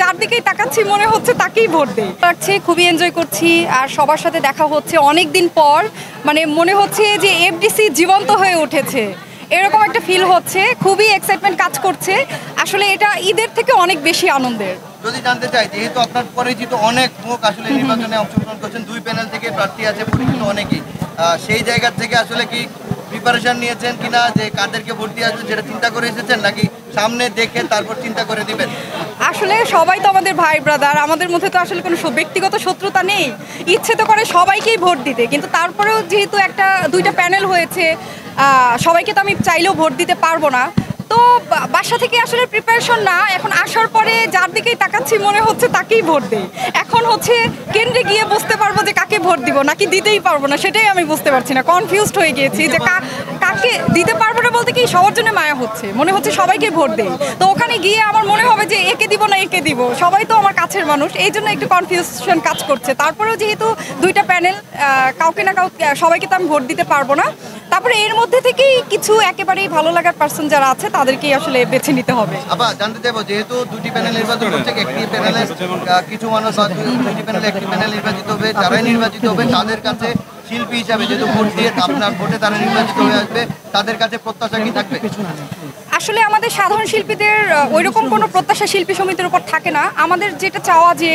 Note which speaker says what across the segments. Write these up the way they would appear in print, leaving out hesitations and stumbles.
Speaker 1: যার দিকেই তাকাচ্ছি মনে হচ্ছে তাকেই ভোট দেই। লাগছে, খুবই এনজয় করছি আর সবার সাথে দেখা হচ্ছে অনেক দিন পর। মানে মনে হচ্ছে যে এফডিসি জীবন্ত হয়ে উঠেছে, এরকম একটা ফিল হচ্ছে। খুবই এক্সাইটমেন্ট কাজ করছে। আসলে এটা ঈদের থেকে অনেক বেশি আনন্দের।
Speaker 2: যদি জানতে চাই, যেহেতু আপনার পরিচিত অনেক মুখ আসলে নির্বাচনে অংশগ্রহণ করছেন, দুই প্যানেল থেকে প্রার্থী আছে পরিচিত অনেকেই, সেই জায়গা থেকে আসলে কি প্রিপারেশন নিয়েছেন কিনা যে কাদেরকে ভোট দিয়ে আসবে যেটা চিন্তা করে এসেছেন, নাকি সামনে দেখে তারপর চিন্তা করে দিবেন?
Speaker 1: আসলে সবাই তো আমাদের ভাই ব্রাদার, আমাদের মধ্যে তো আসলে কোনো ব্যক্তিগত শত্রুতা নেই। ইচ্ছে তো করে সবাইকেই ভোট দিতে, কিন্তু তারপরেও যেহেতু দুইটা প্যানেল হয়েছে, সবাইকে তো আমি চাইলেও ভোট দিতে পারবো না। তো বাসা থেকে আসলে প্রিপারেশন না, এখন আসার পরে যার দিকেই তাকাচ্ছি মনে হচ্ছে তাকেই ভোট দেই। এখন হচ্ছে কেন্দ্রে গিয়ে বুঝতে পারবো যে কাকে ভোট দিব নাকি দিতেই পারবো না, সেটাই আমি বুঝতে পারছি না। কনফিউজড হয়ে গিয়েছি যে কাকে দিতে পারবো না বলতে কি সবার জন্য মায়া হচ্ছে, মনে হচ্ছে সবাইকে ভোট দেই। তো ওখানে গিয়ে আমার মনে হবে যে একে দিব না একে দিব, সবাই তো আমার কাছের মানুষ, এই জন্য একটু কনফিউশন কাজ করছে। তারপরেও যেহেতু দুইটা প্যানেল, কাউকে না কাউকে সবাইকে তো আমি ভোট দিতে পারবো না। তারপরে এর মধ্যে থেকেই কিছু একেবারেই ভালো লাগার পার্সন যারা আছে তাদেরকেই আসলে বেছে নিতে হবে।
Speaker 2: আবার জানতে চাইবো, যেহেতু দুটি প্যানেল নির্বাচন করছে, একটি প্যানেলে কিছু মানুষ বা দুটি প্যানেলে একটি প্যানেল নির্বাচিত হবে, যারাই নির্বাচিত হবে তাদের কাছে শিল্পী হিসাবে যেহেতু ভোট দিয়ে আপনার ভোটে তারা নির্বাচিত হয়ে আসবে, তাদের কাছে প্রত্যাশা কি থাকবে?
Speaker 1: আসলে আমাদের সাধারণ শিল্পীদের ওইরকম কোনো প্রত্যাশা শিল্পী সমিতির উপর থাকে না। আমাদের যেটা চাওয়া যে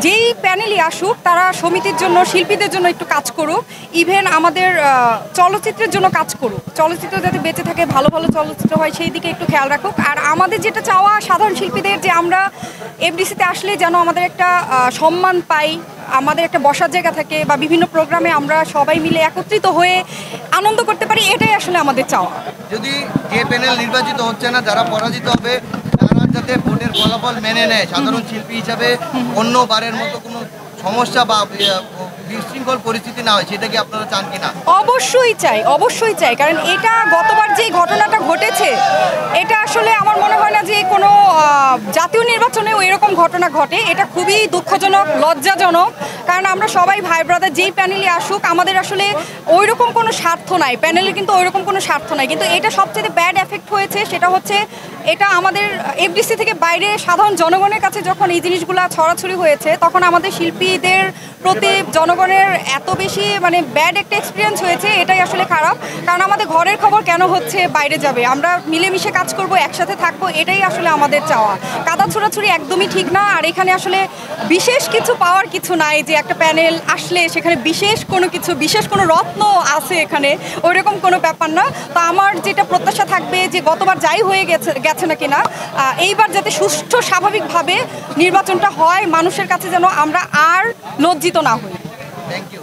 Speaker 1: যেই প্যানেলই আসুক তারা সমিতির জন্য, শিল্পীদের জন্য একটু কাজ করুক। ইভেন আমাদের চলচ্চিত্রের জন্য কাজ করুক, চলচ্চিত্র যাতে বেঁচে থাকে, ভালো ভালো চলচ্চিত্র হয় সেই দিকে একটু খেয়াল রাখুক। আর আমাদের যেটা চাওয়া সাধারণ শিল্পীদের, যে আমরা এফডিসিতে আসলে যেন আমাদের একটা সম্মান পাই, আমাদের একটা বসার জায়গা থাকে, বা বিভিন্ন প্রোগ্রামে আমরা সবাই মিলে একত্রিত হয়ে আনন্দ করতে পারি, এটাই আসলে আমাদের চাওয়া।
Speaker 2: যদি যে প্যানেল নির্বাচিত হচ্ছে না, যারা পরাজিত হবে, তারা যাতে ভোটের ফলাফল মেনে নেয়, সাধারণ শিল্পী হিসাবে অন্য বারের মতো কোনো সমস্যা বা বিশৃঙ্খল পরিস্থিতি না হয়, সেটা কি আপনারা চান কিনা?
Speaker 1: অবশ্যই চাই, অবশ্যই চাই। কারণ এটা গতবার যে ঘটনাটা ঘটেছে, এটা আসলে আমার মনে হয় না যে কোনো জাতীয় নির্বাচনেও এরকম ঘটনা ঘটে। এটা খুবই দুঃখজনক, লজ্জাজনক। কারণ আমরা সবাই ভাই ব্রাদার, যেই প্যানেলে আসুক আমাদের আসলে ওইরকম কোনো স্বার্থ নাই, প্যানেলে কিন্তু ওইরকম কোনো স্বার্থ নাই। কিন্তু এটা সবচেয়ে ব্যাড এফেক্ট হয়েছে, সেটা হচ্ছে এটা আমাদের এফডিসি থেকে বাইরে সাধারণ জনগণের কাছে যখন এই জিনিসগুলো ছড়াছড়ি হয়েছে, তখন আমাদের শিল্পীদের প্রতি জনগণের এত বেশি মানে ব্যাড একটা এক্সপিরিয়েন্স হয়েছে। এটাই আসলে খারাপ। কারণ আমাদের ঘরের খবর কেন হচ্ছে বাইরে যাবে, আমরা মিলেমিশে কাজ করব, একসাথে থাকবো, এটাই আসলে আমাদের চাওয়া। কাদা ছোড়াছুড়ি একদমই ঠিক না। আর এখানে আসলে বিশেষ কিছু পাওয়ার কিছু নাই যে একটা প্যানেল আসলে সেখানে বিশেষ কোনো রত্ন আছে, এখানে ওইরকম কোনো ব্যাপার না। তো আমার যেটা প্রত্যাশা থাকবে যে গতবার যাই হয়ে গেছে না কিনা, এইবার যাতে সুষ্ঠু স্বাভাবিকভাবে নির্বাচনটা হয়, মানুষের কাছে যেন আমরা আর লজ্জিত না হই।
Speaker 2: Thank you.